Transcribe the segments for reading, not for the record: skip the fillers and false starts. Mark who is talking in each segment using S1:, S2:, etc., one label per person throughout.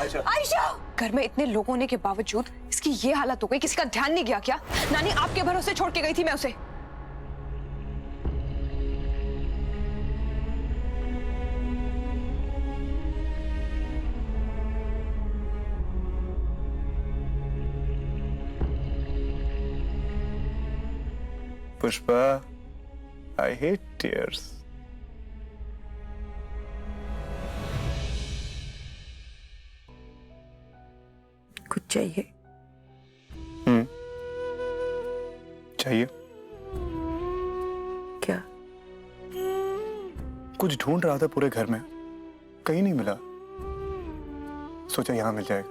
S1: आयशा।
S2: आयशा! घर में इतने लोग होने के बावजूद इसकी ये हालत हो गई, किसी का ध्यान नहीं गया क्या? नानी आपके भरोसे छोड़ के गई थी मैं उसे।
S1: Pushpa, I hate tears.
S3: कुछ चाहिए?
S1: चाहिए।
S3: क्या?
S1: कुछ ढूंढ रहा था पूरे घर में, कहीं नहीं मिला, सोचा यहां मिल जाएगा।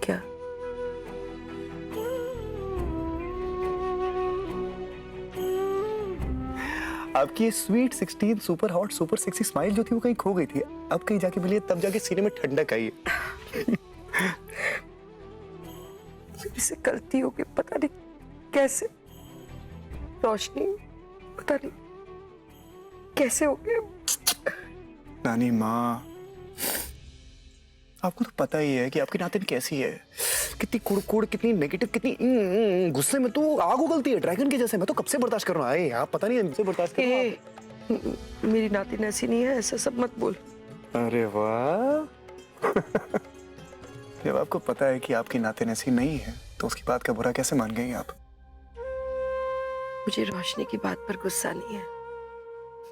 S3: क्या?
S1: आपकी ये sweet 16 super hot super sexy smile जो थी वो कहीं खो गई थी, अब कहीं जाके मिली है, तब जाके सीने में ठंडक आई है।
S3: मेरे से गलती हो गई, पता नहीं कैसे। रोशनी, पता नहीं कैसे हो गया।
S1: नानी माँ, आपको तो पता ही है कि आपकी नातिन कैसी है, कितनी कुड़कुड़, कितनी नेगेटिव, कितनी गुस्से में तो आग उगलती है ड्रैगन के जैसे। मैं तो कब से बर्दाश्त कर रहा हूँ, आप पता नहीं हमसे बर्दाश्त कर रहे हो।
S3: मेरी नातिन ऐसी नहीं है, ऐसा सब मत बोल।
S1: अरे वाह। जब आपको पता है कि आपकी नातिन ऐसी नहीं है तो उसकी बात का बुरा कैसे मान गई आप?
S3: मुझे रोशनी की बात पर गुस्सा नहीं है।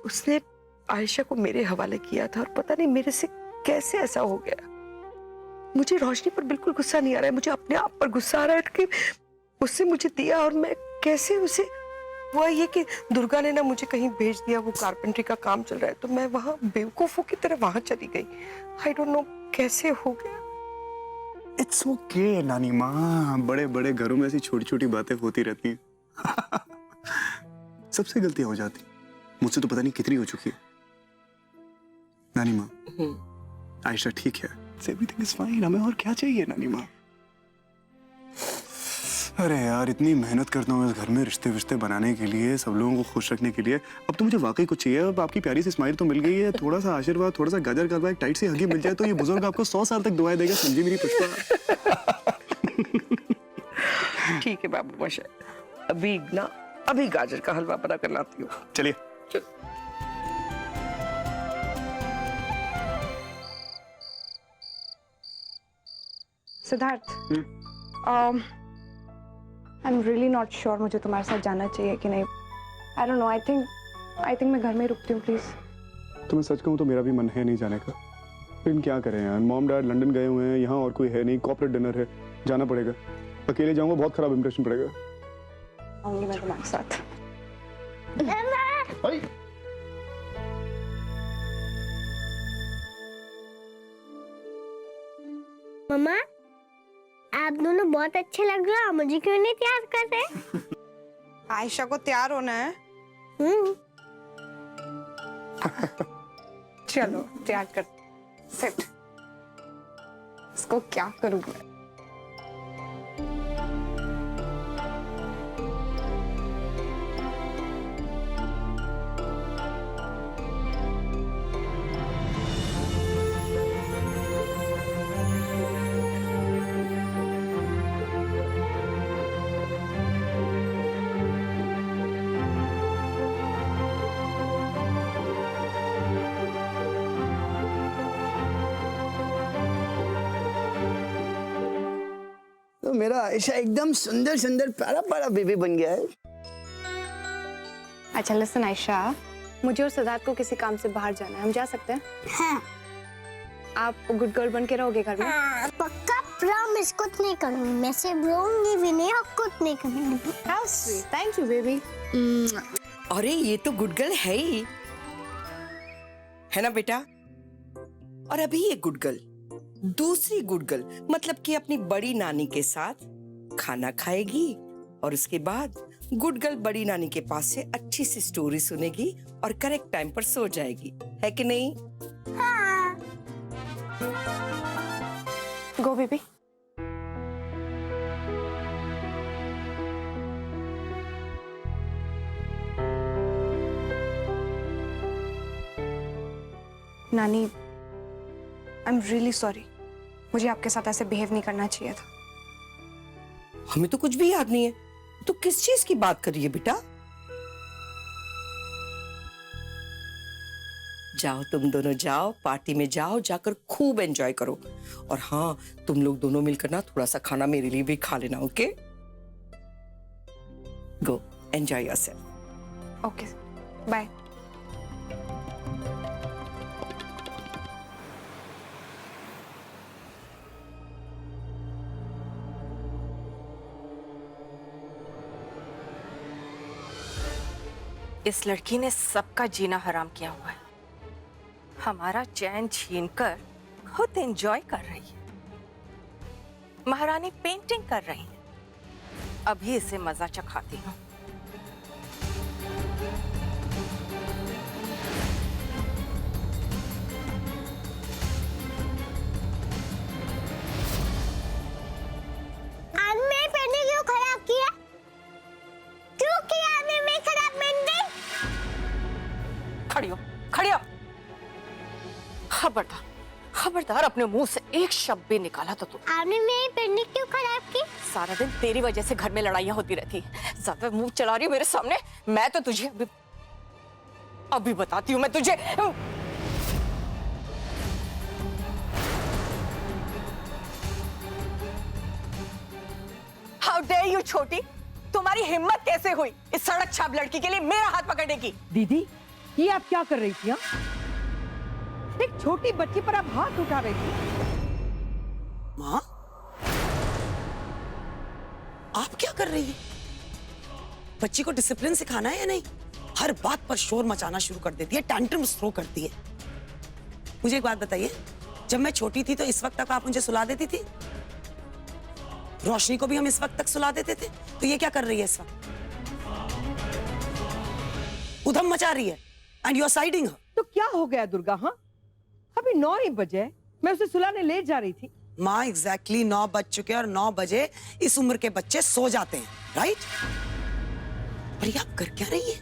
S3: उसने आयशा को मेरे हवाले किया था और पता नहीं मेरे से कैसे ऐसा हो गया। मुझे रोशनी पर बिल्कुल गुस्सा नहीं आ रहा है, मुझे अपने आप पर गुस्सा आ रहा है कि उससे मुझे दिया और मैं कैसे उसे। वो ये कि दुर्गा ने ना मुझे कहीं भेज दिया, वो कारपेंट्री का काम चल रहा है, तो मैं वहां बेवकूफों की तरह वहां चली गई। आई डोंट नो कैसे हो गया।
S1: इट्स ओके नानी माँ, बड़े बड़े घरों में ऐसी छोटी छोटी बातें होती रहती हैं। सबसे गलतियां हो जाती, मुझसे तो पता नहीं कितनी हो चुकी है। नानी माँ, आयशा ठीक है, एवरीथिंग इज फाइन, हमें और क्या चाहिए नानी माँ? अरे यार, इतनी मेहनत करता हूँ इस घर में रिश्ते विश्ते बनाने के लिए, सब लोगों को खुश रखने के लिए। अब तो मुझे वाकई कुछ चाहिए। अब आपकी प्यारी सी स्माइल तो मिल गई है, थोड़ा सा आशीर्वाद, थोड़ा सा गाजर का हलवा, एक टाइट सी हगी मिल जाए तो ये बुजुर्ग आपको 100 साल तक दुआएं देगा। समझी मेरी पुष्पा?
S3: ठीक है बाबू मशा, अभी गाजर का हलवा बना कर लाती हूँ।
S1: चलिए।
S4: Siddharth, I am really not sure मुझे तुम्हारे साथ जाना चाहिए कि नहीं। I don't know, I think मैं घर में रुकती हूँ प्लीज।
S1: तो मैं सच कहूँ तो मेरा भी मन है नहीं जाने का, लेकिन क्या करें यार, मॉम डैड लंदन गए हुए हैं, यहाँ और कोई है नहीं, कॉर्पोरेट डिनर है, जाना पड़ेगा। अकेले जाऊंगा बहुत खराब इंप्रेशन पड़ेगा।
S4: आऊंगी मैं तुम्हारे साथ।
S5: मम्मा, आप दोनों बहुत अच्छे लग रहे हो, मुझे क्यों नहीं तैयार कर रहे?
S4: आयशा को तैयार होना है। चलो तैयार कर। सिट। इसको क्या करूँ मैं?
S6: तो मेरा आयशा एकदम सुंदर सुंदर प्यारा प्यारा बेबी बन गया है।
S4: अच्छा लिसन आयशा, मुझे और सिद्धार्थ को किसी काम से बाहर जाना है, हम जा सकते हैं?
S5: हाँ।
S4: आप गुड गर्ल बन के रहोगे घर में?
S5: पक्का प्रॉमिस, कुछ नहीं करूंगी, मैं सिर्फ रोऊंगी भी नहीं और कुछ नहीं करूंगी।
S4: How sweet, thank you baby.
S3: अरे ये तो गुड गर्ल है ही, है ना बेटा? और अभी ये गुड गर्ल दूसरी गुड गर्ल मतलब कि अपनी बड़ी नानी के साथ खाना खाएगी और उसके बाद गुड गर्ल बड़ी नानी के पास से अच्छी सी स्टोरी सुनेगी और करेक्ट टाइम पर सो जाएगी, है कि नहीं?
S5: हाँ।
S4: गो बेबी। नानी, आई एम रियली सॉरी। मुझे आपके साथ ऐसे बिहेव नहीं करना चाहिए था।
S3: हमें तो कुछ भी याद नहीं है। तू किस चीज की बात कर रही है बेटा? जाओ, तुम दोनों जाओ, पार्टी में जाओ, जाकर खूब एंजॉय करो। और हाँ, तुम लोग दोनों मिलकर ना थोड़ा सा खाना मेरे लिए भी खा लेना, okay? Go enjoy yourself.
S4: Okay, bye.
S7: इस लड़की ने सबका जीना हराम किया हुआ है। हमारा चैन छीनकर खुद एंजॉय कर रही है। महारानी पेंटिंग कर रही है। अभी इसे मजा चखाती हूँ।
S5: आपने पेंटिंग क्यों खराब किया? क्यों किया आपने मेरी खराब पेंटिंग?
S7: खड़ी हो, खड़ी हो। खबरदार, खबरदार, अपने मुंह से एक शब्द भी निकाला तो तू।
S5: आपने मेरी पेंटिंग क्यों खराब की?
S7: सारा दिन तेरी वजह से घर में लड़ाइयाँ होती रहती है। ज्यादा मुंह चला रही है मेरे सामने। मैं तो तुझे अभी बताती हूँ मैं तुझे। हाउ डेयर यू छोटी, तुम्हारी हिम्मत कैसे हुई इस सड़क छाप लड़की के लिए मेरा हाथ पकड़ने की?
S8: दीदी, ये आप क्या कर रही थी? एक छोटी बच्ची पर आप हाथ उठा रही थी।
S3: माँ, आप क्या कर रही है? बच्ची को डिसिप्लिन सिखाना है या नहीं? हर बात पर शोर मचाना शुरू कर देती है, टैंट्रम्स थ्रो करती है। मुझे एक बात बताइए, जब मैं छोटी थी तो इस वक्त तक आप मुझे सुला देती थी? रोशनी को भी हम इस वक्त तक सुला देते थे। तो ये क्या कर रही है इस वक्त? उधम मचा रही है एंड यू आर साइडिंग हर।
S8: तो क्या हो गया दुर्गा? हाँ, अभी 9 ही बजे, मैं उसे सुलाने ले जा रही थी।
S3: माँ, एग्जैक्टली 9 बज चुके और 9 बजे इस उम्र के बच्चे सो जाते हैं, राइट? पर ये आप कर क्या रही है?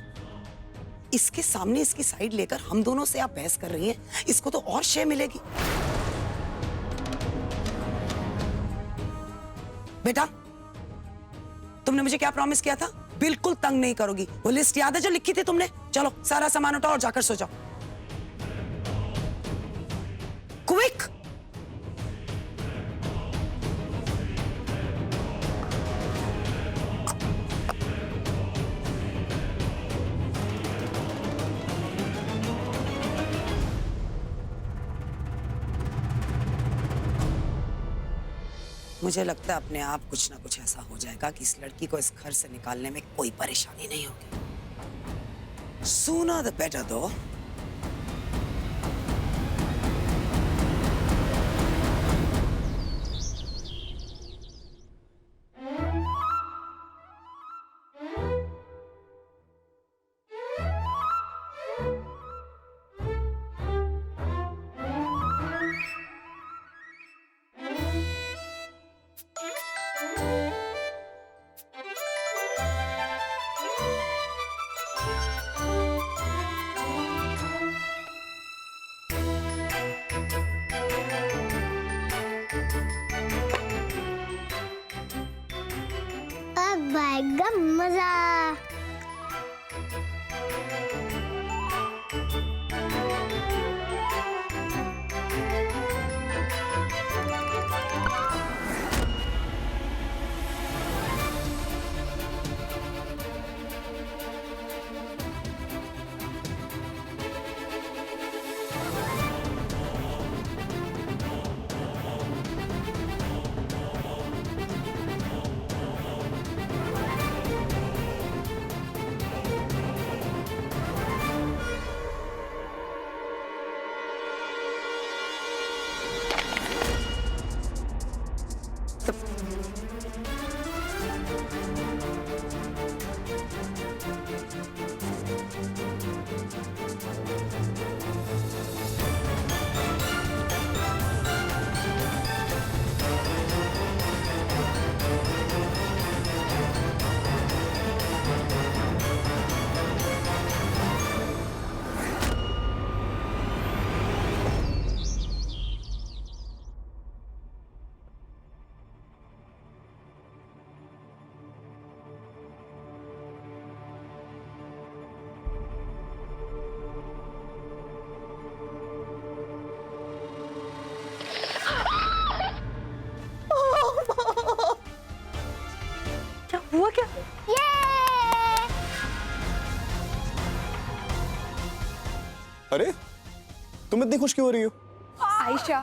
S3: इसके सामने इसकी साइड लेकर हम दोनों से आप बहस कर रही हैं। इसको तो और शय मिलेगी। बेटा, तुमने मुझे क्या प्रॉमिस किया था? बिल्कुल तंग नहीं करोगी। वो लिस्ट याद है जो लिखी थी तुमने? चलो सारा सामान उठाओ और जाकर सो जाओ। क्विक! मुझे लगता है अपने आप कुछ ना कुछ ऐसा हो जाएगा कि इस लड़की को इस घर से निकालने में कोई परेशानी नहीं होगी। Sooner the better, though.
S5: अब आएगा मजा।
S1: अरे तुम इतनी खुश क्यों हो रही हो?
S2: आयशा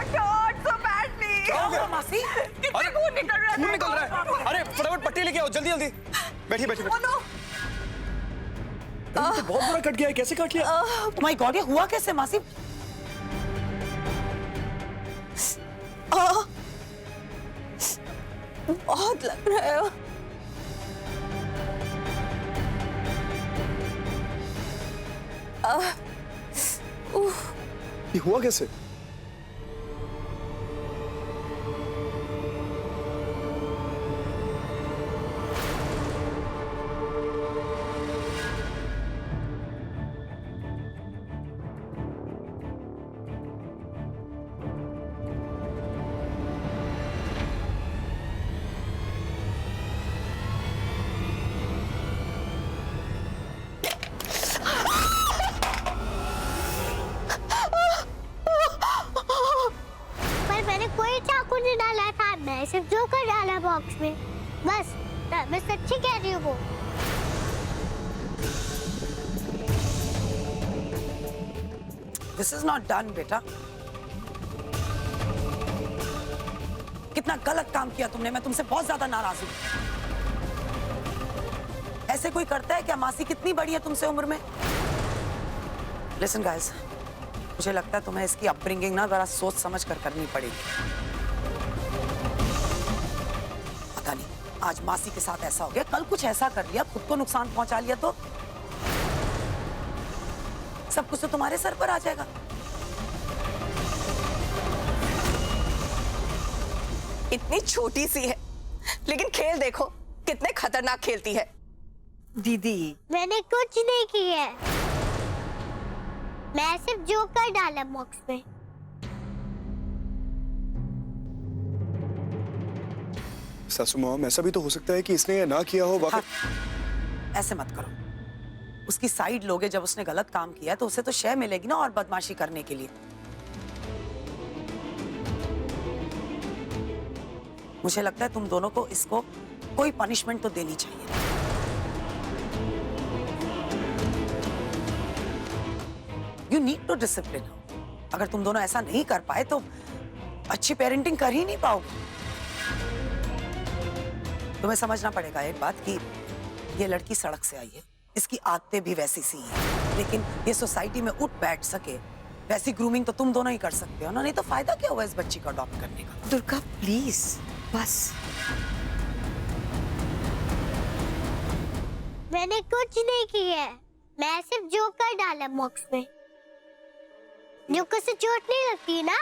S1: क्या हो गया? अरे खून निकल रहा है। अरे फटाफट पट्टी लेके आओ, जल्दी जल्दी। बैठिए बैठिए। तो बहुत बुरा कट गया है, कैसे काट लिया?
S9: माय गॉड, ये हुआ कैसे मासी?
S7: बहुत लग रहा है।
S1: ये हुआ कैसे?
S5: पर मैंने कोई चाकू नहीं डाला था, मैं सिर्फ जोकर डाला बॉक्स में बस। मैं सच्ची कह रही हूँ। वो
S9: दिस इज नॉट डन बेटा। कितना गलत काम किया तुमने, मैं तुमसे बहुत ज्यादा नाराज हूं। ऐसे कोई करता है क्या? मासी कितनी बड़ी है तुमसे उम्र में। लिसन गाइस, मुझे लगता है तुम्हें इसकी अपब्रिंगिंग ना जरा सोच समझ कर करनी पड़ेगी। पता नहीं आज मासी के साथ ऐसा हो गया, कल कुछ ऐसा कर लिया, खुद को नुकसान पहुंचा लिया तो सब कुछ तो तुम्हारे सर पर आ जाएगा।
S7: इतनी छोटी सी है लेकिन खेल देखो कितने खतरनाक खेलती है।
S9: दीदी
S5: मैंने कुछ नहीं किया, मैं सिर्फ जोकर डाला बॉक्स में।
S1: सासू मॉम, ऐसा भी तो हो सकता है कि इसने ये ना किया हो। वाकई
S9: ऐसे मत करो। उसकी साइड लोगे जब उसने गलत काम किया तो उसे तो शय मिलेगी ना और बदमाशी करने के लिए। मुझे लगता है तुम दोनों को इसको कोई पनिशमेंट तो देनी चाहिए। You need to discipline. अगर तुम दोनों ऐसा नहीं कर पाए तो अच्छी पेरेंटिंग कर ही नहीं पाओगे। तुम्हें समझना पड़ेगा एक बात कि ये लड़की सड़क से आई है, इसकी आदतें भी वैसी सी हैं, लेकिन ये सोसाइटी में उठ बैठ सके वैसी ग्रूमिंग तो तुम दोनों ही कर सकते हो ना। नहीं तो फायदा क्या हुआ इस बच्ची को अडॉप्ट करने का?
S3: दुर्गा प्लीज बस।
S5: मैंने कुछ नहीं किया, मैं सिर्फ जोकर डाला बॉक्स में। जोकर से चोट नहीं लगती ना।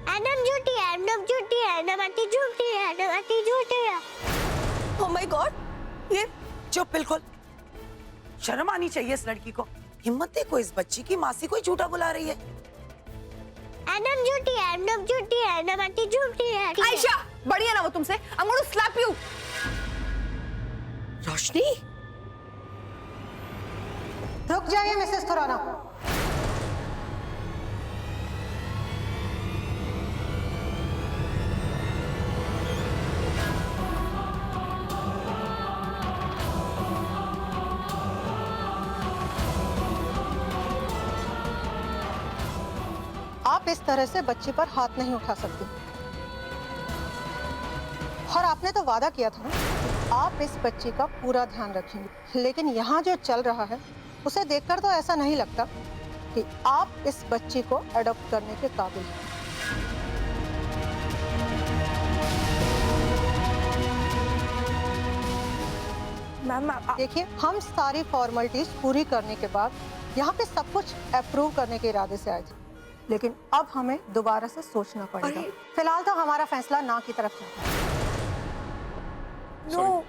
S5: एनम झूठी है, एनम झूठी है, एनम आंटी झूठी है, एनम आंटी झूठी है।
S7: ओह माय गॉड, ये
S9: चुप, बिल्कुल शर्म आनी चाहिए इस लड़की को। हिम्मत देखो इस बच्ची की, मासी कोई झूठा बुला रही है।
S5: एनम झूठी है, एनम झूठी है, एनम आंटी झूठी है।
S2: आयशा, बढ़िया ना वो तुमसे। I'm going to slap you.
S3: रोशनी,
S8: रुक जाइए मिसेस खुराना। आप इस तरह से बच्ची पर हाथ नहीं उठा सकती। और आपने तो वादा किया था ना, आप इस बच्ची का पूरा ध्यान रखेंगे। लेकिन यहाँ जो चल रहा है उसे देखकर तो ऐसा नहीं लगता कि आप इस बच्ची को अडॉप्ट करने के काबिल हैं।
S2: मैम
S8: देखिए, हम सारी फॉर्मेलिटीज पूरी करने के बाद यहाँ पे सब कुछ अप्रूव करने के इरादे से आए थे, लेकिन अब हमें दोबारा से सोचना पड़ेगा। फिलहाल तो हमारा फैसला ना की तरफ जाता है।
S2: नो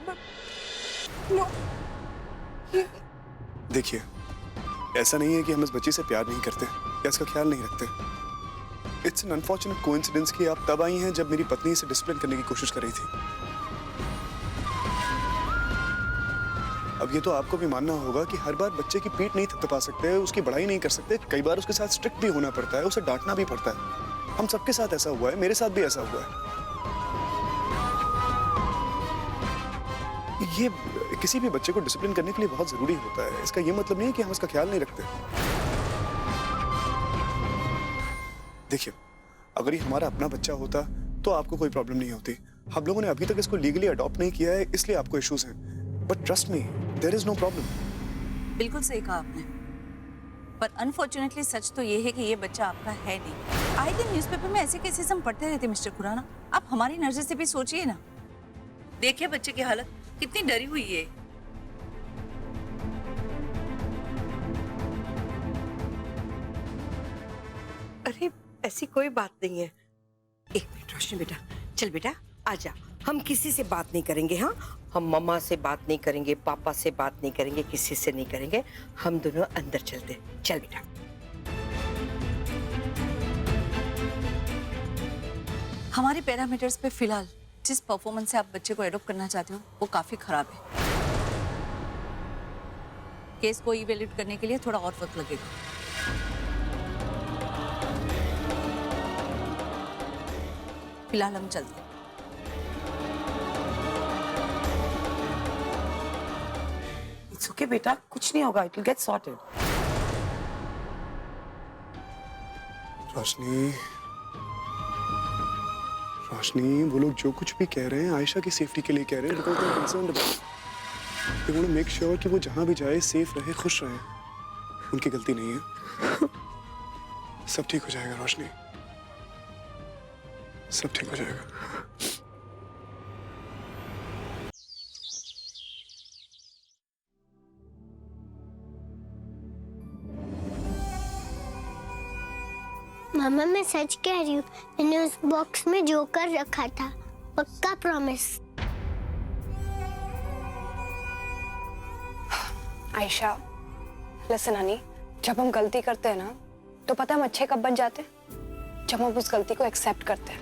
S1: देखिए, ऐसा नहीं है कि हम इस बच्ची से प्यार नहीं करते या इसका ख्याल नहीं रखते। इट्स एन अनफॉर्चुनेट कोइंसिडेंस कि आप तब आई हैं जब मेरी पत्नी इसे डिसिप्लिन करने की कोशिश कर रही थी। अब ये तो आपको भी मानना होगा कि हर बार बच्चे की पीठ नहीं थपथपा सकते, उसकी बढ़ाई नहीं कर सकते। कई बार उसके साथ स्ट्रिक्ट भी होना पड़ता है, उसे डांटना भी पड़ता है। हम सबके साथ ऐसा हुआ है, मेरे साथ भी ऐसा हुआ है। ये किसी भी बच्चे को डिसिप्लिन करने के लिए बहुत जरूरी होता है। इसका ये मतलब नहीं है कि हम उसका ख्याल नहीं रखते। देखिए, अगर ये हमारा अपना बच्चा होता तो आपको कोई प्रॉब्लम नहीं होती। हम लोगों ने अभी तक इसको लीगली अडॉप्ट नहीं किया है, इसलिए आपको इश्यूज हैं। But trust me, there is no problem.
S7: बिल्कुल सही कहा आपने, पर अनफॉर्चुनेटली सच तो ये है कि ये बच्चा आपका है नहीं। आए दिन न्यूज़पेपर में ऐसे केसेस हम पढ़ते रहते मिस्टर खुराना। आप हमारी नजर से भी सोचिए ना, देखिए बच्चे की हालत कितनी डरी हुई है।
S3: अरे ऐसी कोई बात नहीं है। एक मिनट रोशनी बेटा, चल बेटा आजा। हम किसी से बात नहीं करेंगे, हाँ? हम मम्मा से बात नहीं करेंगे, पापा से बात नहीं करेंगे, किसी से नहीं करेंगे। हम दोनों अंदर चलते। चल बेटा।
S7: हमारे पैरामीटर्स पे फिलहाल जिस परफॉर्मेंस से आप बच्चे को एडॉप्ट करना चाहते हो वो काफी खराब है। केस को इवैल्यूएट करने के लिए थोड़ा और वक्त लगेगा। फिलहाल हम चलते हैं।
S9: इट्स ओके बेटा, कुछ नहीं होगा, इट विल गेट सॉर्टेड।
S1: रोशनी, रोशनी, वो लोग जो कुछ भी कह रहे हैं आयशा की सेफ्टी के लिए कह रहे हैं, because they are concerned about. They want to make sure कि वो जहां भी जाए सेफ रहे, खुश रहे। उनकी गलती नहीं है। सब ठीक हो जाएगा रोशनी, सब ठीक हो जाएगा।
S5: मामा मैं सच कह रही हूँ, मैंने उस बॉक्स में जोकर रखा था, पक्का प्रॉमिस।
S2: आयशा, लिसन हनी, जब हम गलती करते हैं ना तो पता है हम अच्छे कब बन जाते हैं? जब हम उस गलती को एक्सेप्ट करते हैं।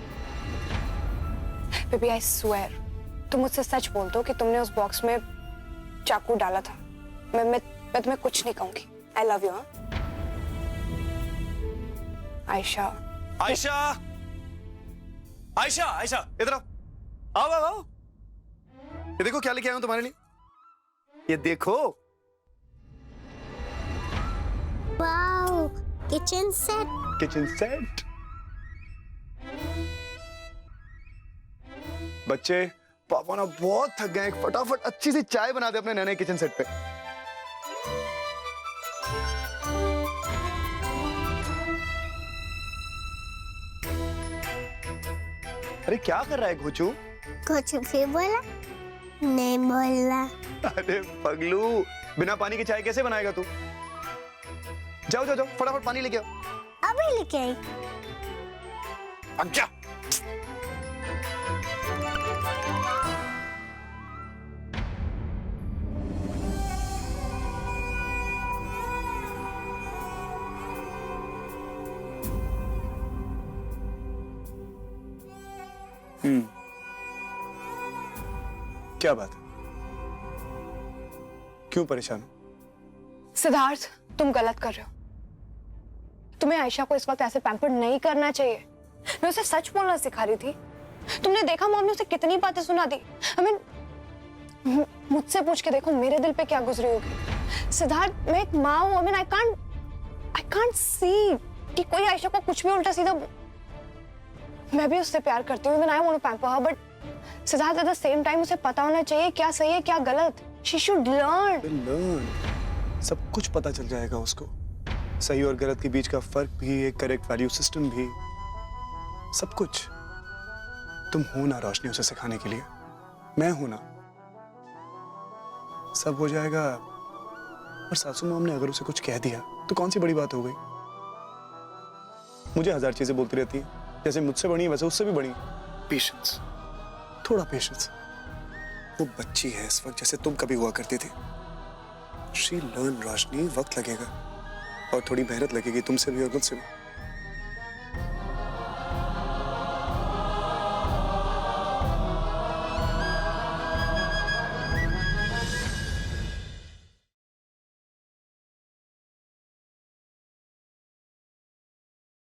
S2: बेबी आई स्वेयर, तुम मुझसे सच बोल दो कि तुमने उस बॉक्स में चाकू डाला था। मैं तुम्हें कुछ नहीं कहूंगी। I love you. हाँ आयशा।
S1: आयशा, आयशा, आयशा, इधर आओ, आओ आओ आओ। ये देखो क्या लेके आया हूं तुम्हारे लिए। ये देखो।
S5: Wow, kitchen set.
S1: Kitchen set. बच्चे, पापा ना बहुत थक गए, फटाफट अच्छी सी चाय बना दे अपने नए नए किचन सेट पे। अरे क्या कर रहा है घोचू?
S5: कुछ भी बोला? नहीं बोला।
S1: अरे पगलू, बिना पानी की चाय कैसे बनाएगा तू? जाओ जाओ जाओ, फटाफट पानी लेके आओ।
S5: अभी लेके आई।
S1: अब जा। क्या बात है? क्यों परेशान हो?
S2: सिद्धार्थ, तुम गलत कर रहे हो। तुम्हें आयशा को इस वक्त ऐसे पैम्पर नहीं करना चाहिए। मैं उसे सच बोलना सिखा रही थी। तुमने देखा मॉम ने उसे कितनी बातें सुना दी। I mean, मुझसे पूछ के देखो मेरे दिल पे क्या गुजरी होगी। सिद्धार्थ, मैं एक माँ हूँ। I mean, I can't see कि कोई आयशा को कुछ भी उल्टा सीधा। मैं भी उससे प्यार करती हूँ। I want to pamper her, but Siddharth, at the same time उसे पता होना चाहिए क्या सही है क्या गलत। She should learn.
S1: सब कुछ पता चल जाएगा उसको। सही और गलत के बीच का फर्क भी, एक करेक्ट वैल्यू सिस्टम भी, सब कुछ। तुम हो ना रोशनी उसे सिखाने के लिए, मैं हूं ना। सब हो जाएगा। और सासू मॉम ने अगर उसे कुछ कह दिया तो कौन सी बड़ी बात हो गई? मुझे 1000 चीजें बोलती रहती है, जैसे मुझसे बड़ी वैसे उससे भी बड़ी। पेशेंस, थोड़ा पेशेंस। वो बच्ची है इस वक्त, जैसे तुम कभी हुआ करती थी। शी लर्न रोशनी, वक्त लगेगा और थोड़ी मेहनत लगेगी तुमसे भी और मुझसे भी।